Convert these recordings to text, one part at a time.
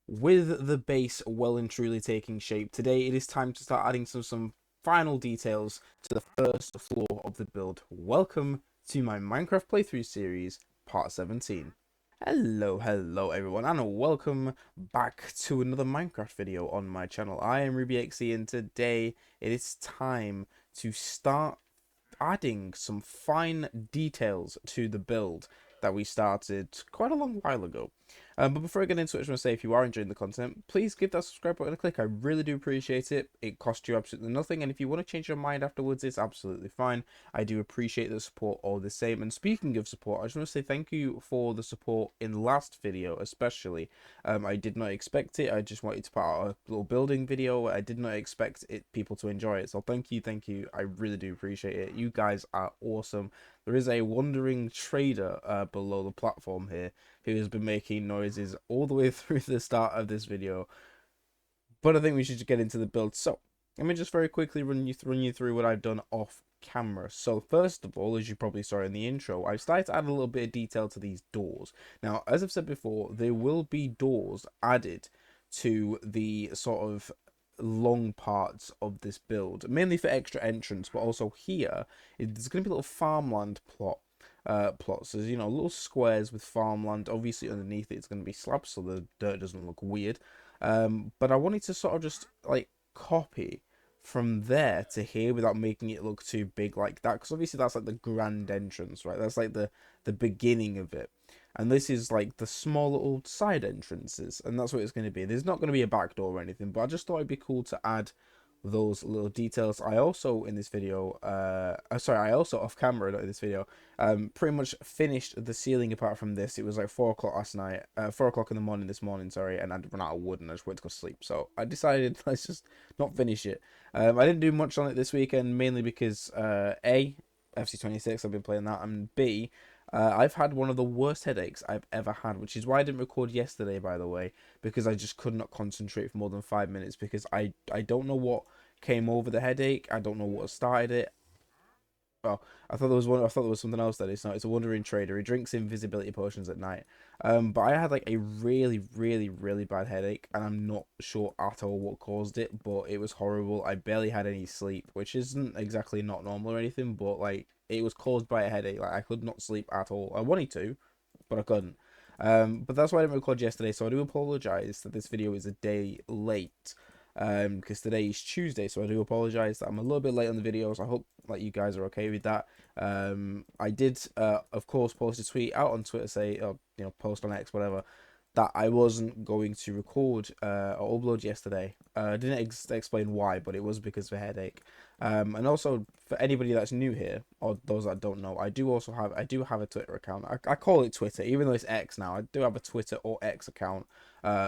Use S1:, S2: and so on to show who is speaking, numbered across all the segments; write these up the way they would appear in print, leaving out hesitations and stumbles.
S1: With the base well and truly taking shape, today it is time to start adding some final details to the first floor of the build. Welcome to my Minecraft playthrough series, part 17. Hello everyone, and welcome back to another Minecraft video on my channel. I am RubyXE, and today it is time to start adding some fine details to the build that we started quite a long while ago. But before I get into it, I just want to say, if you are enjoying the content, please give that subscribe button a click. I really do appreciate it. It costs you absolutely nothing, and if you want to change your mind afterwards, it's absolutely fine. I do appreciate the support all the same. And speaking of support, I just want to say thank you for the support in the last video, especially. I did not expect it. I just wanted to put out a little building video. I did not expect people to enjoy it. So thank you. I really do appreciate it. You guys are awesome. There is a wandering trader below the platform here who has been making noises all the way through the start of this video. But I think we should just get into the build. So let me just very quickly run you through what I've done off camera. So first of all, as you probably saw in the intro, I've started to add a little bit of detail to these doors. Now, as I've said before, there will be doors added to the sort of long parts of this build, mainly for extra entrance, but also here there's going to be a little farmland plots. There's, you know, little squares with farmland. Obviously underneath it's going to be slabs so the dirt doesn't look weird, but I wanted to sort of just like copy from there to here without making it look too big like that, because obviously that's like the grand entrance, right? That's like the beginning of it, and this is like the small little side entrances, and that's what it's going to be. There's not going to be a back door or anything, but I just thought it'd be cool to add those little details. I also in this video I also off camera, not in this video, pretty much finished the ceiling. Apart from this, it was like 4 o'clock last night, 4 o'clock in the morning this morning, sorry, and I'd run out of wood and I just went to go sleep, so I decided let's just not finish it. I didn't do much on it this weekend, mainly because A, FC26, I've been playing that, and B, I've had one of the worst headaches I've ever had, which is why I didn't record yesterday, by the way, because I just could not concentrate for more than 5 minutes, because I don't know what came over the headache. I don't know what started it. Well, I thought there was one. I thought there was something else that it's not. It's a wandering trader. He drinks invisibility potions at night. But I had like a really bad headache, and I'm not sure at all what caused it. But it was horrible. I barely had any sleep, which isn't exactly not normal or anything. But like, it was caused by a headache. Like, I could not sleep at all. I wanted to, but I couldn't. But that's why I didn't record yesterday. So I do apologize that this video is a day late, because today is Tuesday, so I do apologize that I'm a little bit late on the videos. I hope like you guys are okay with that. I did of course post a tweet out on Twitter, say, or you know, post on X, whatever, that I wasn't going to record or upload yesterday. I didn't explain why, but it was because of a headache. And also, for anybody that's new here, or those that don't know, I do have a Twitter account. I call it Twitter, even though it's X now. I do have a Twitter or X account,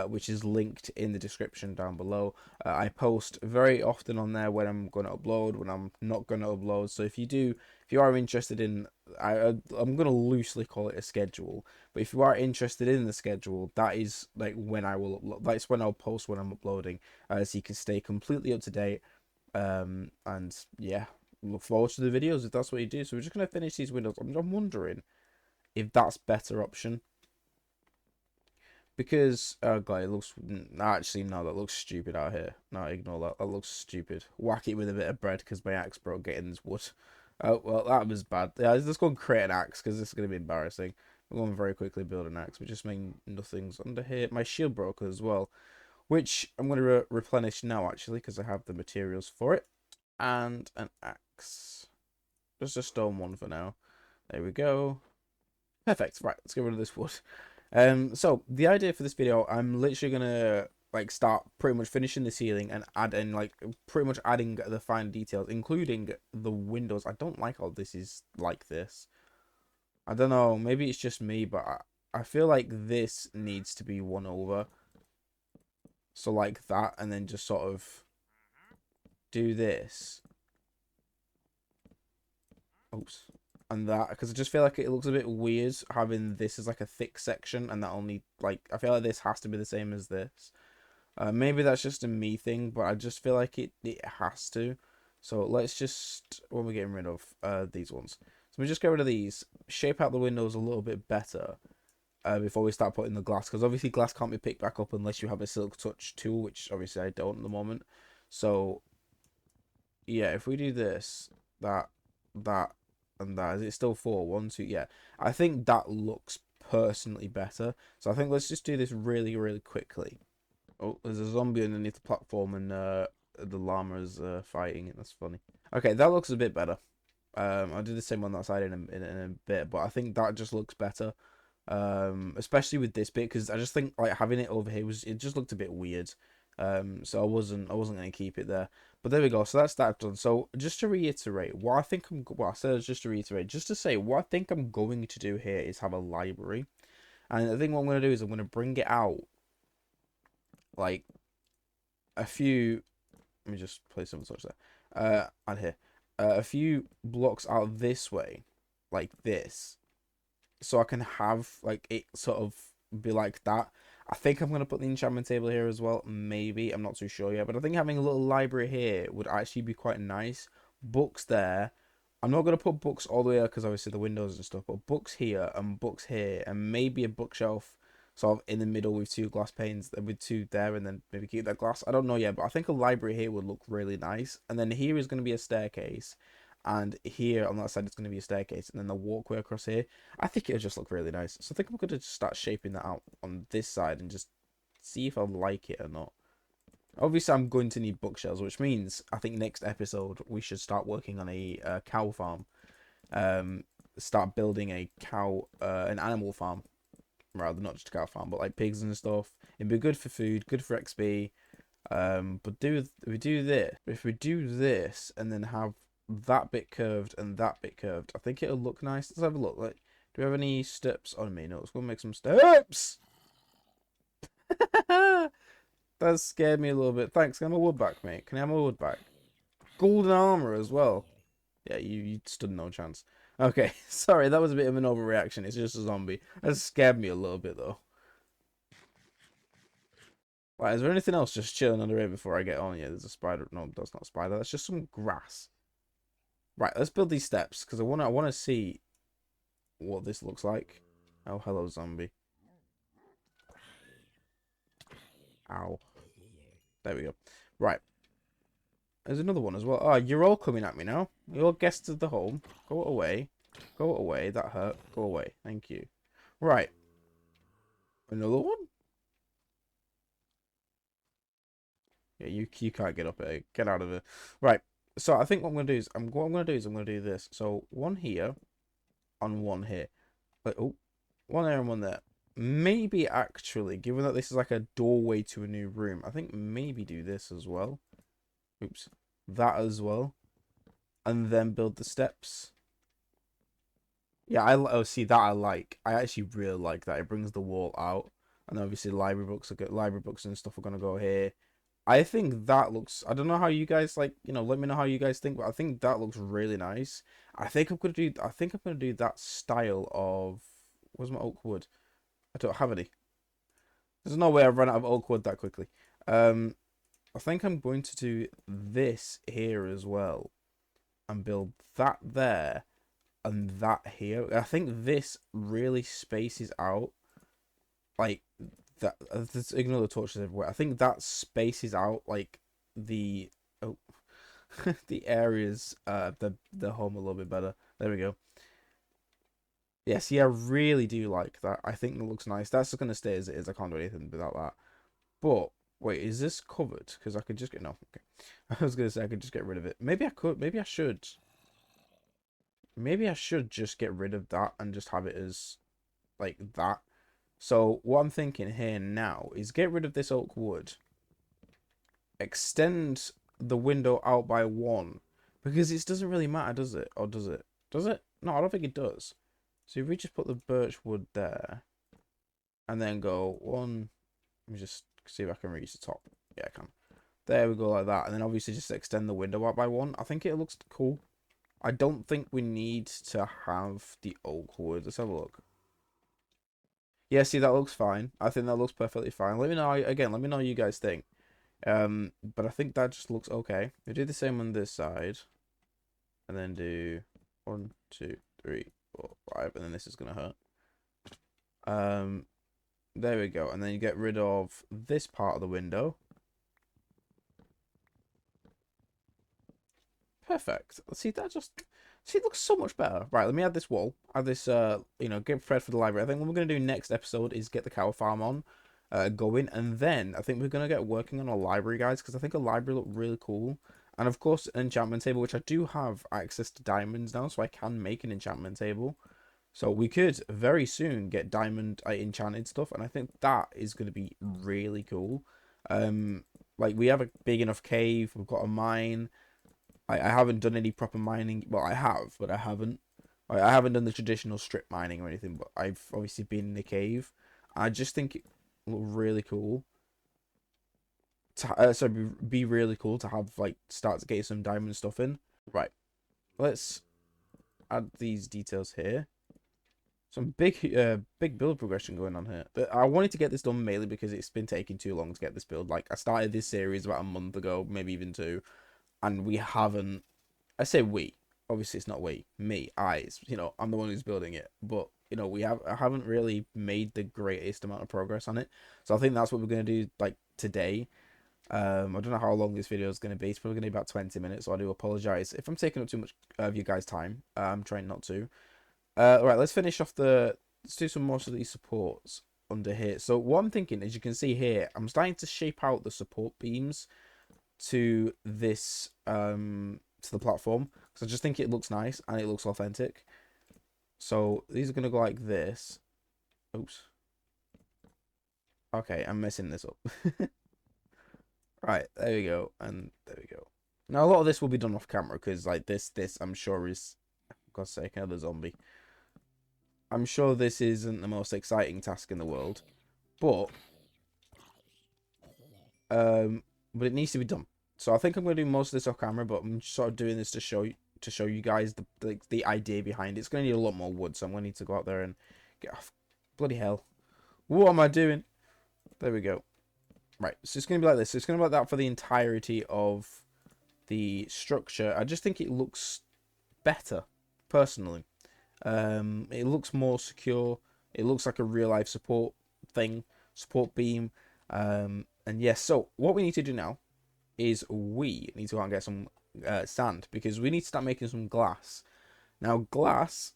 S1: which is linked in the description down below. I post very often on there when I'm going to upload, when I'm not going to upload. So if you are interested in, I'm going to loosely call it a schedule, but if you are interested in the schedule, that is like when I will upload. That's when I'll post when I'm uploading, so you can stay completely up to date. And yeah, look forward to the videos if that's what you do. So we're just going to finish these windows. I'm wondering if that's better option, because oh god, it looks, actually no, that looks stupid out here. No, ignore that. That looks stupid. Whack it with a bit of bread because my axe broke getting this wood. Oh well, that was bad. Yeah, let's go and create an axe because this is going to be embarrassing. I'm going to very quickly build an axe. We just make nothing's under here. My shield broke as well, which I'm going to replenish now actually, because I have the materials for it. And an axe. Just a stone one for now. There we go. Perfect. Right, let's get rid of this wood. So the idea for this video, I'm literally gonna like start pretty much finishing the ceiling and add in like pretty much adding the fine details, including the windows. I don't like how this is like this. I don't know, maybe it's just me, but I feel like this needs to be won over. So like that, and then just sort of do this. Oops. And that, because I just feel like it looks a bit weird having this as like a thick section, and that only, like, I feel like this has to be the same as this. Maybe that's just a me thing, but I just feel like it has to. So let's just, what are we getting rid of? These ones. So we just get rid of these, shape out the windows a little bit better, before we start putting the glass, because obviously glass can't be picked back up unless you have a silk touch tool, which obviously I don't at the moment. So yeah, if we do this, that, that, and that, is it still 4? 1, 2, yeah. I think that looks personally better. So I think let's just do this really, really quickly. Oh, there's a zombie underneath the platform, and the llama is fighting it. That's funny. Okay, that looks a bit better. I'll do the same on that side in a bit, but I think that just looks better. Especially with this bit, because I just think like having it over here it just looked a bit weird. So I wasn't gonna keep it there. But there we go. So that's that done. So just to reiterate, what I think I said just to reiterate, just to say what I think I'm going to do here is have a library, and I think what I'm gonna do is I'm gonna bring it out like a few. Let me just place some touch there. And here, a few blocks out this way, like this, so I can have like it sort of be like that. I think I'm gonna put the enchantment table here as well. Maybe, I'm not too sure yet, but I think having a little library here would actually be quite nice. Books there. I'm not gonna put books all the way up because obviously the windows and stuff, but books here and books here, and maybe a bookshelf sort of in the middle with 2 glass panes, with 2 there, and then maybe keep that glass. I don't know yet, but I think a library here would look really nice. And then here is gonna be a staircase, and here on that side it's gonna be a staircase, and then the walkway across here. I think it'll just look really nice. So I think I'm gonna just start shaping that out on this side and just see if I like it or not. Obviously, I'm going to need bookshelves, which means I think next episode we should start working on a cow farm. Start building a an animal farm, rather not just a cow farm, but like pigs and stuff. It'd be good for food, good for XP. But if we do this and then have that bit curved and that bit curved, I think it'll look nice. Let's have a look. Like, do we have any steps on me? No, let's go make some steps. That scared me a little bit. Thanks. Can I have my wood back, mate? Can I have my wood back? Golden armor as well. Yeah, you stood no chance. Okay, sorry, that was a bit of an overreaction. It's just a zombie. That scared me a little bit, though. Right, is there anything else just chilling under here before I get on? Yeah, there's a spider. No, that's not a spider. That's just some grass. Right, let's build these steps, because I wanna see what this looks like. Oh, hello, zombie. Ow. There we go. Right. There's another one as well. Oh, you're all coming at me now. You're guests of the home. Go away. Go away. That hurt. Go away. Thank you. Right. Another one? Yeah, you can't get up here. Get out of it. Right. So I think what I'm gonna do is I'm gonna do this. So one here, on one here. Like, oh, one there and one there. Maybe actually, given that this is like a doorway to a new room, I think maybe do this as well. Oops. That as well. And then build the steps. Yeah, oh, see, that I like. I actually really like that. It brings the wall out. And obviously library books are good. Library books and stuff are gonna go here. I think that looks, I don't know how you guys like, let me know how you guys think, but I think that looks really nice. I think I'm gonna do that style of, where's my oak wood? I don't have any. There's no way I've run out of oak wood that quickly. I think I'm going to do this here as well and build that there and that here. I think this really spaces out like that. Ignore the torches everywhere. I think that spaces out like the the areas the home a little bit better. There we go. Yeah, see, I really do like that. I think it looks nice. That's just gonna stay as it is. I can't do anything without that. But wait, is this covered? Because I could just get no. Okay, I was gonna say I could just get rid of it. Maybe I could. Maybe I should. Maybe I should just get rid of that and just have it as like that. So what I'm thinking here now is get rid of this oak wood. Extend the window out by 1. Because it doesn't really matter, does it? Or does it? Does it? No, I don't think it does. So if we just put the birch wood there. And then go 1. Let me just see if I can reach the top. Yeah, I can. There we go, like that. And then obviously just extend the window out by 1. I think it looks cool. I don't think we need to have the oak wood. Let's have a look. Yeah, see, that looks fine. I think that looks perfectly fine. Let me know, again, let me know what you guys think. But I think that just looks okay. We do the same on this side. And then do 1, 2, 3, 4, 5. And then this is going to hurt. Um, there we go. And then you get rid of this part of the window. Perfect. See, that just... See, it looks so much better. Right, let me add this wall. Add this, get prepared for the library. I think what we're going to do next episode is get the cow farm on, going. And then I think we're going to get working on a library, guys, because I think a library look really cool. And, of course, an enchantment table, which I do have access to diamonds now, so I can make an enchantment table. So we could very soon get diamond enchanted stuff, and I think that is going to be really cool. Um, like, we have a big enough cave. We've got a mine. I haven't done any proper mining. Well, I have, but I haven't. I haven't done the traditional strip mining or anything, but I've obviously been in the cave. I just think it look really cool. So be really cool to have like start to get some diamond stuff in. Right, let's add these details here. Some big build progression going on here. But I wanted to get this done mainly because it's been taking too long to get this build. Like I started this series about a month ago, maybe even two, and we haven't. I say we. Obviously, it's not we. Me. I'm the one who's building it. But I haven't really made the greatest amount of progress on it. So I think that's what we're gonna do like today. I don't know how long this video is gonna be. It's probably gonna be about 20 minutes. So I do apologize if I'm taking up too much of you guys' time. I'm trying not to. Right. Let's finish off the. Let's do some more of these supports under here. So what I'm thinking, as you can see here, I'm starting to shape out the support beams to this to the platform because I just think it looks nice and it looks authentic. So these are gonna go like this. Oops. Okay, I'm messing this up. Right, there we go, and there we go. Now a lot of this will be done off camera because like this I'm sure is, for God's sake, another zombie. I'm sure this isn't the most exciting task in the world, but um, but it needs to be done. So I think I'm gonna do most of this off camera, but I'm sort of doing this to show you guys the idea behind it. It's gonna need a lot more wood, so I'm gonna need to go out there and get off. Bloody hell! What am I doing? There we go. Right, so it's gonna be like this. It's gonna be like that for the entirety of the structure. I just think it looks better, personally. It looks more secure. It looks like a real life support beam. And yes, so what we need to do now is we need to go out and get some sand because we need to start making some glass. Now, glass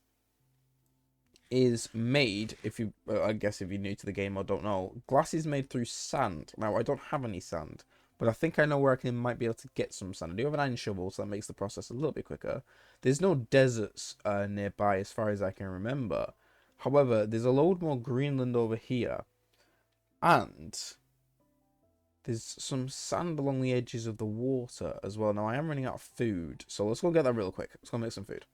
S1: is made, if you, I guess if you're new to the game or don't know, glass is made through sand. Now, I don't have any sand, but I think I know where might be able to get some sand. I do have an iron shovel, so that makes the process a little bit quicker. There's no deserts nearby as far as I can remember. However, there's a load more Greenland over here. And there's some sand along the edges of the water as well. Now, I am running out of food, so let's go get that real quick. Let's go make some food.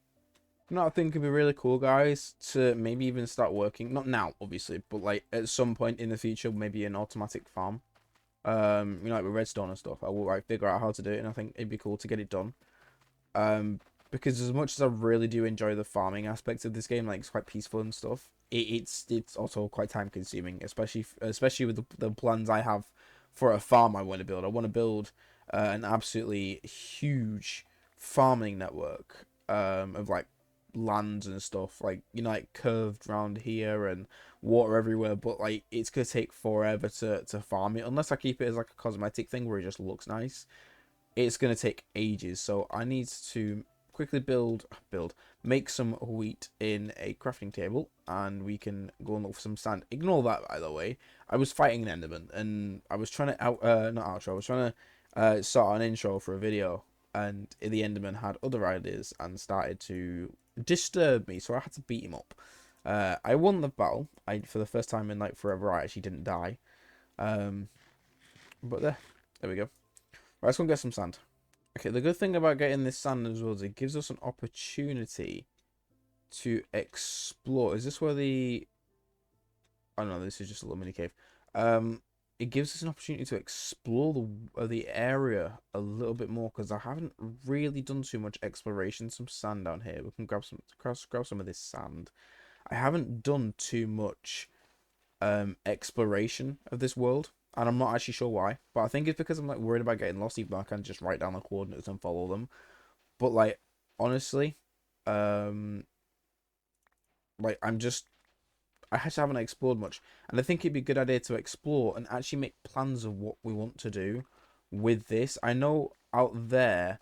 S1: You know what I think would be really cool, guys, to maybe even start working. Not now, obviously, but like at some point in the future, maybe an automatic farm. Like with redstone and stuff. I will like figure out how to do it, and I think it'd be cool to get it done. Because as much as I really do enjoy the farming aspects of this game, like it's quite peaceful and stuff, it's also quite time consuming, especially with the plans I have for a farm I want to build. I want to build an absolutely huge farming network of like lands and stuff, like like curved around here and water everywhere, but like it's gonna take forever to farm it unless I keep it as like a cosmetic thing where it just looks nice. It's going to take ages, so I need to quickly make some wheat in a crafting table, and we can go and look for some sand. Ignore that, by the way. I was fighting an enderman, and I was trying to not outro, I was trying to start an intro for a video, and the enderman had other ideas and started to disturb me, so I had to beat him up. I won the battle. For the first time in like forever, I actually didn't die. But there we go. Right, let's go and get some sand. Okay, the good thing about getting this sand as well is it gives us an opportunity to explore. Is this where the... Oh no, this is just a little mini cave. It gives us an opportunity to explore the area a little bit more because I haven't really done too much exploration. Some sand down here. We can grab some of this sand. I haven't done too much exploration of this world, and I'm not actually sure why, but I think it's because I'm like worried about getting lost, even though I can just write down the coordinates and follow them. But like honestly, like I actually haven't explored much, and I think it'd be a good idea to explore and actually make plans of what we want to do with this. I know out there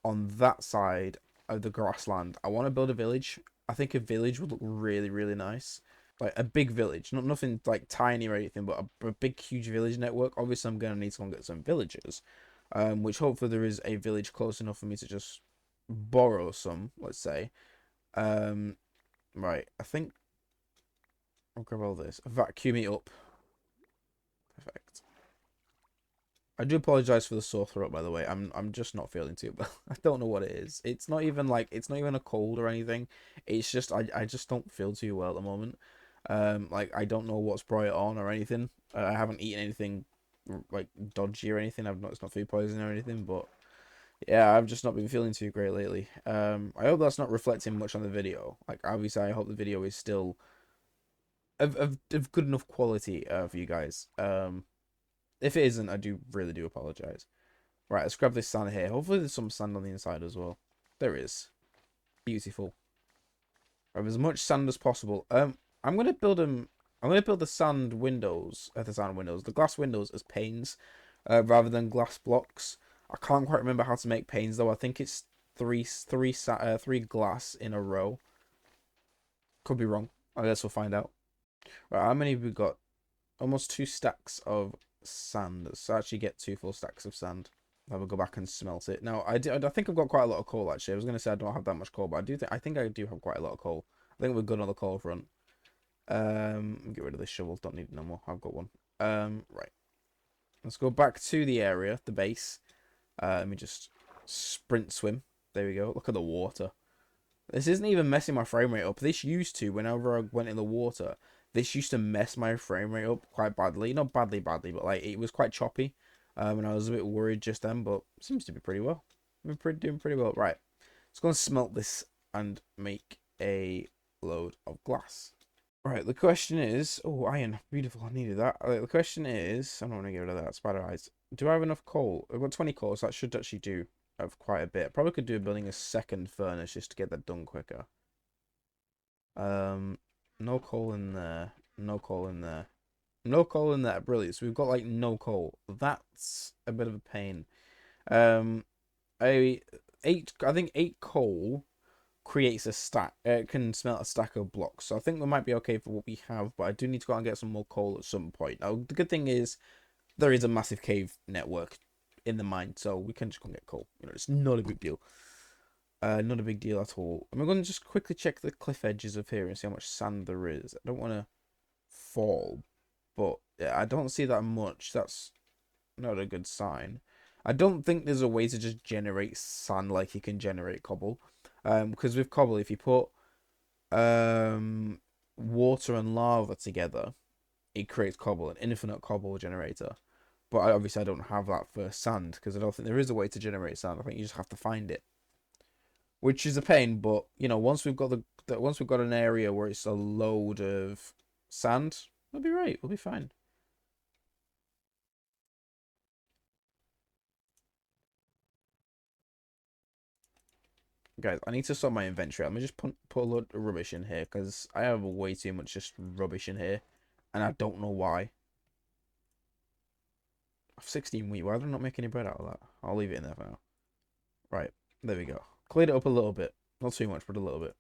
S1: on that side of the grassland, I want to build a village. I think a village would look really, really nice. Like a big village, not nothing like tiny or anything, but a big, huge village network. Obviously, I'm gonna need to go and get some villagers, which hopefully there is a village close enough for me to just borrow some. Let's say, um, right. I think I'll grab all this, vacuum it up. Perfect. I do apologize for the sore throat, by the way. I'm just not feeling too well. I don't know what it is. It's not even like it's not even a cold or anything. It's just I just don't feel too well at the moment. Like I don't know what's brought it on or anything. I haven't eaten anything like dodgy or anything. I've not It's not food poisoning or anything, but yeah, I've just not been feeling too great lately. I hope that's not reflecting much on the video. Like obviously, I hope the video is still of good enough quality for you guys. If it isn't, I do really do apologize. Right, let's grab this sand here. Hopefully there's some sand on the inside as well. There is. Beautiful. Have as much sand as possible. I'm gonna build them. I'm gonna build the sand windows, the glass windows as panes, rather than glass blocks. I can't quite remember how to make panes though. I think it's three glass in a row. Could be wrong. I guess we'll find out. Right, how many have we got? Almost 2 stacks of sand. Let's actually get 2 full stacks of sand. I will go back and smelt it. Now, I think I've got quite a lot of coal, actually. I was going to say I don't have that much coal, but I think I do have quite a lot of coal. I think we're good on the coal front. Get rid of this shovel. Don't need it no more. I've got one. Right. Let's go back to the area, the base. Let me just sprint swim. There we go. Look at the water. This isn't even messing my frame rate up. This used to, whenever I went in the water, this used to mess my frame rate up quite badly. Not badly, but like it was quite choppy. And I was a bit worried just then, but it seems to be pretty well. We're doing pretty well. Right. Let's go and smelt this and make a load of glass. Right, the question is... Oh, iron. Beautiful, I needed that. The question is... I'm not going to get rid of that. Spider eyes. Do I have enough coal? I've got 20 coal, so that should actually do have quite a bit. Probably could do building a second furnace just to get that done quicker. No coal in there. No coal in there. No coal in there. Brilliant. So we've got like no coal. That's a bit of a pain. Um, I think 8 coal creates a stack. It can smelt a stack of blocks. So I think we might be okay for what we have, but I do need to go out and get some more coal at some point. Now the good thing is there is a massive cave network in the mine, so we can just go and get coal. You know, it's not a big deal. Not a big deal at all. I'm going to just quickly check the cliff edges of here and see how much sand there is. I don't want to fall, but yeah, I don't see that much. That's not a good sign. I don't think there's a way to just generate sand like you can generate cobble. Because with cobble, if you put water and lava together, it creates cobble, an infinite cobble generator. But obviously I don't have that for sand because I don't think there is a way to generate sand. I think you just have to find it, which is a pain. But you know, once we've got once we've got an area where it's a load of sand, we'll be right. We'll be fine. Guys, I need to sort my inventory. Let me just put a load of rubbish in here because I have way too much just rubbish in here, and I don't know why. I've 16 wheat. Why did I not make any bread out of that? I'll leave it in there for now. Right, there we go. Cleared it up a little bit. Not too much, but a little bit.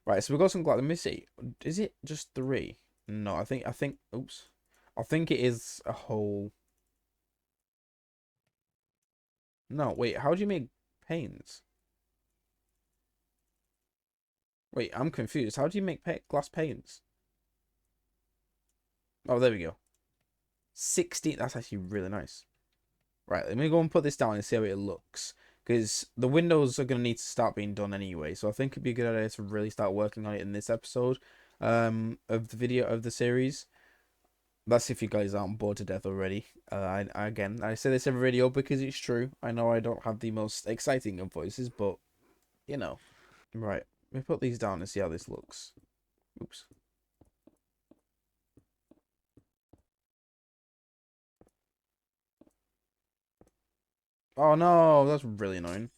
S1: Right, so we've got some glass. Let me see. Is it just 3? No, I think. Oops. I think it is a whole. No, wait. How do you make panes? Wait, I'm confused. How do you make glass panes? Oh, there we go. 16. That's actually really nice. Right, let me go and put this down and see how it looks. Because the windows are going to need to start being done anyway. So I think it'd be a good idea to really start working on it in this episode of the video of the series. That's if you guys aren't bored to death already. Again, I say this every video because it's true. I know I don't have the most exciting of voices, but, you know. Right, let me put these down and see how this looks. Oops. Oh no, that's really annoying.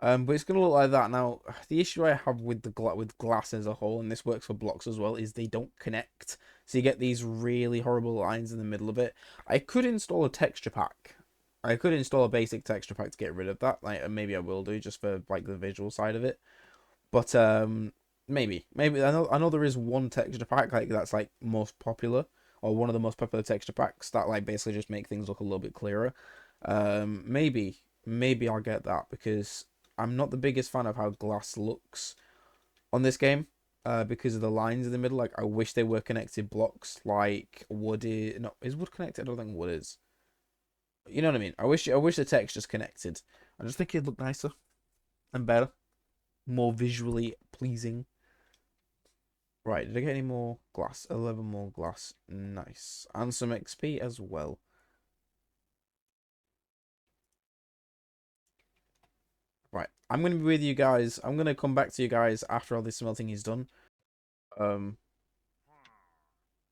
S1: But it's gonna look like that. Now, the issue I have with with glass as a whole, and this works for blocks as well, is they don't connect. So you get these really horrible lines in the middle of it. I could install a texture pack. I could install a basic texture pack to get rid of that. Like, and maybe I will do just for like the visual side of it. But maybe I know there is one texture pack like that's like most popular, or one of the most popular texture packs that like basically just make things look a little bit clearer. Maybe I'll get that because I'm not the biggest fan of how glass looks on this game. Because of the lines in the middle, like I wish they were connected blocks like wood is. No, is wood connected? I don't think wood is. You know what I mean? I wish the texture's connected. I just think it'd look nicer and better, more visually pleasing. Right, did I get any more glass? 11 more glass. Nice. And some XP as well. Right, I'm going to be with you guys. I'm going to come back to you guys after all this smelting is done. Um,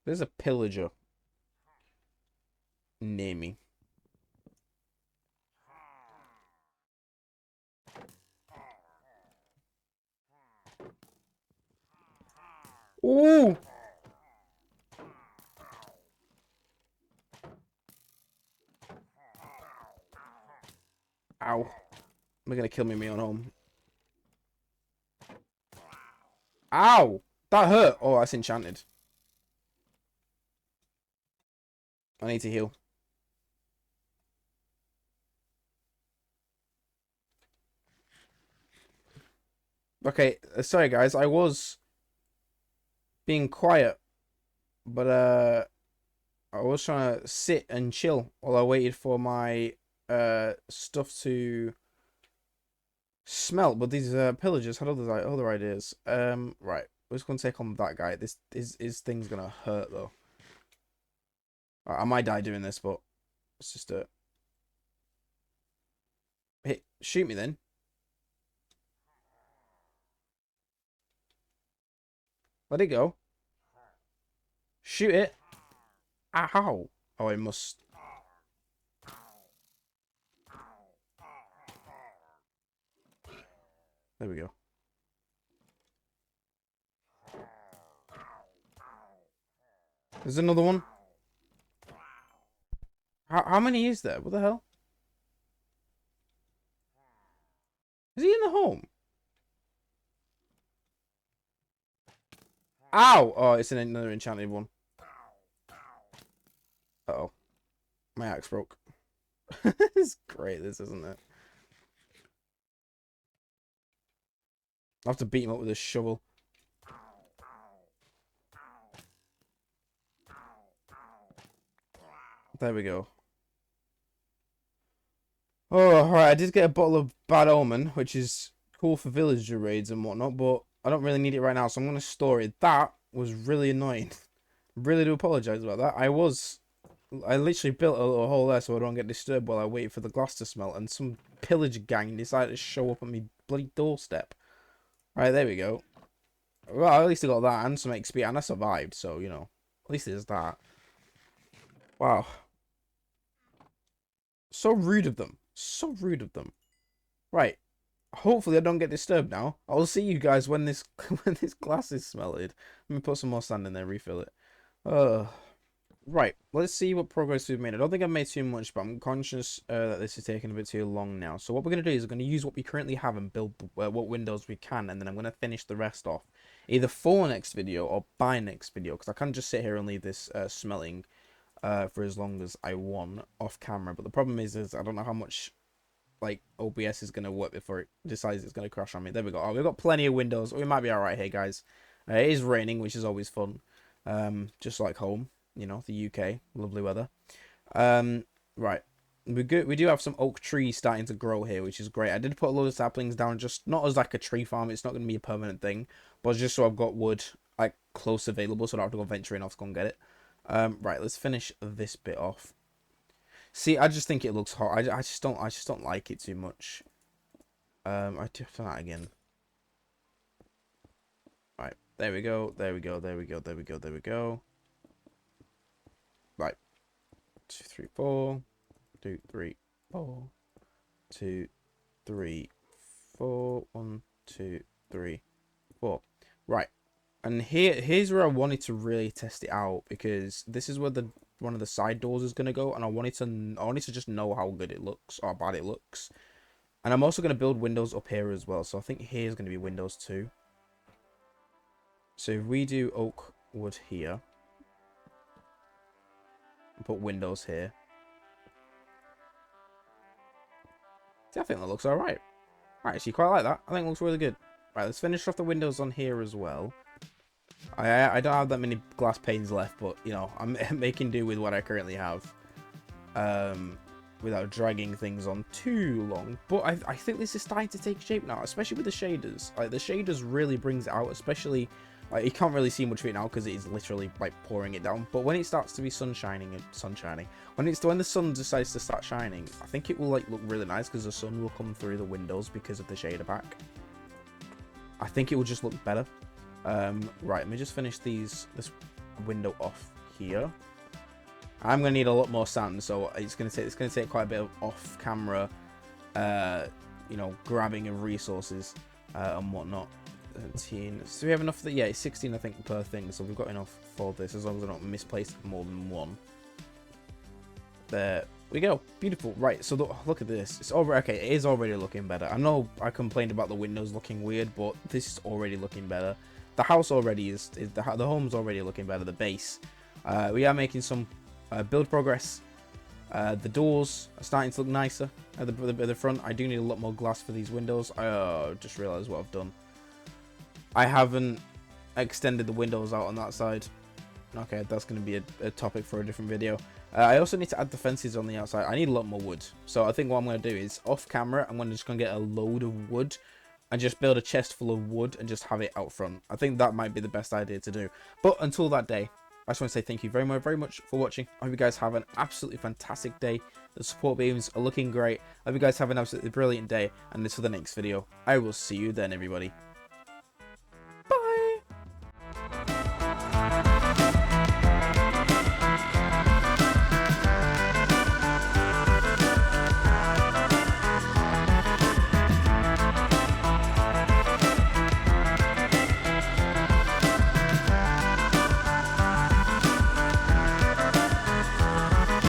S1: there's a pillager near me. Ooh! Ow. They're going to kill me in my own home. Ow! That hurt. Oh, that's enchanted. I need to heal. Okay, sorry guys. I was being quiet, but I was trying to sit and chill while I waited for my stuff to smelt. But these pillagers had other ideas. Right, we're just gonna take on that guy. This his thing's gonna hurt though. I might die doing this, but it's just a hit. Shoot me then. Let it go. Shoot it. Ow! Oh, I must. There we go. There's another one. How many is there? What the hell? Is he in the home? Ow! Oh, it's another enchanted one. Uh oh, my axe broke. It's great, this isn't it? I have to beat him up with a shovel. There we go. Oh, alright, I did get a bottle of Bad Omen, which is cool for villager raids and whatnot, but I don't really need it right now, so I'm going to store it. That was really annoying. Really do apologise about that. I literally built a little hole there so I don't get disturbed while I wait for the glass to smelt, and some pillager gang decided to show up on my bloody doorstep. Right, there we go. Well, at least I got that and some XP, and I survived, so, you know, at least there's that. Wow. So rude of them. So rude of them. Right. Hopefully I don't get disturbed now. I'll see you guys when this when this glass is smelted. Let me put some more sand in there, refill it. Right. Let's see what progress we've made. I don't think I've made too much, but I'm conscious that this is taking a bit too long now. So what we're going to do is we're going to use what we currently have and build what windows we can, and then I'm going to finish the rest off. Either for next video or by next video, because I can't just sit here and leave this smelling for as long as I want off camera. But the problem is I don't know how much like OBS is going to work before it decides it's going to crash on me. There we go. Oh, we've got plenty of windows. We might be all right here, guys. It is raining, which is always fun. Just like home, you know, the UK, lovely weather. Right. We do have some oak trees starting to grow here, which is great. I did put a load of saplings down, just not as like a tree farm. It's not going to be a permanent thing, but just so I've got wood like close available, so I don't have to go venturing off to go and get it. Right. Let's finish this bit off. See, I just think it looks hot. I just don't like it too much. I do that again. Right, there we go. There we go. There we go. There we go. There we go. Right, 2, 3, 4. 2, 3, 4. 2, 3, 4. 1, 2, 3, 4. Right. And here's where I wanted to really test it out, because this is where one of the side doors is gonna go, and I wanted to just know how good it looks or bad it looks. And I'm also gonna build windows up here as well. So I think here's gonna be windows too. So if we do oak wood here, and put windows here. See, I think that looks alright. I actually quite like that. I think it looks really good. Right, let's finish off the windows on here as well. I don't have that many glass panes left, but you know, I'm making do with what I currently have, without dragging things on too long. But I think this is starting to take shape now, especially with the shaders. Like, the shaders really brings it out, especially like, you can't really see much of it now because it is literally like pouring it down. But when it starts to be when the sun decides to start shining, I think it will like look really nice because the sun will come through the windows because of the shader pack. I think it will just look better. Right, let me just finish this window off here. I'm gonna need a lot more sand, so it's gonna take quite a bit of off-camera, you know, grabbing of resources and whatnot. 17. So we have enough. Yeah, it's 16, I think, per thing. So we've got enough for this, as long as I don't misplace more than one. There we go. Beautiful. Right. So look at this. It's over. Okay, it is already looking better. I know I complained about the windows looking weird, but this is already looking better. The house already is the home's already looking better. The base. We are making some build progress. The doors are starting to look nicer at the front. I do need a lot more glass for these windows. I just realized what I've done. I haven't extended the windows out on that side. Okay, that's going to be a topic for a different video. I also need to add the fences on the outside. I need a lot more wood. So I think what I'm going to do is, off camera, I'm just going to get a load of wood and just build a chest full of wood and just have it out front. I think that might be the best idea to do. But until that day, I just want to say thank you very much for watching. I hope you guys have an absolutely fantastic day. The support beams are looking great. I hope you guys have an absolutely brilliant day. And until the next video, I will see you then, everybody.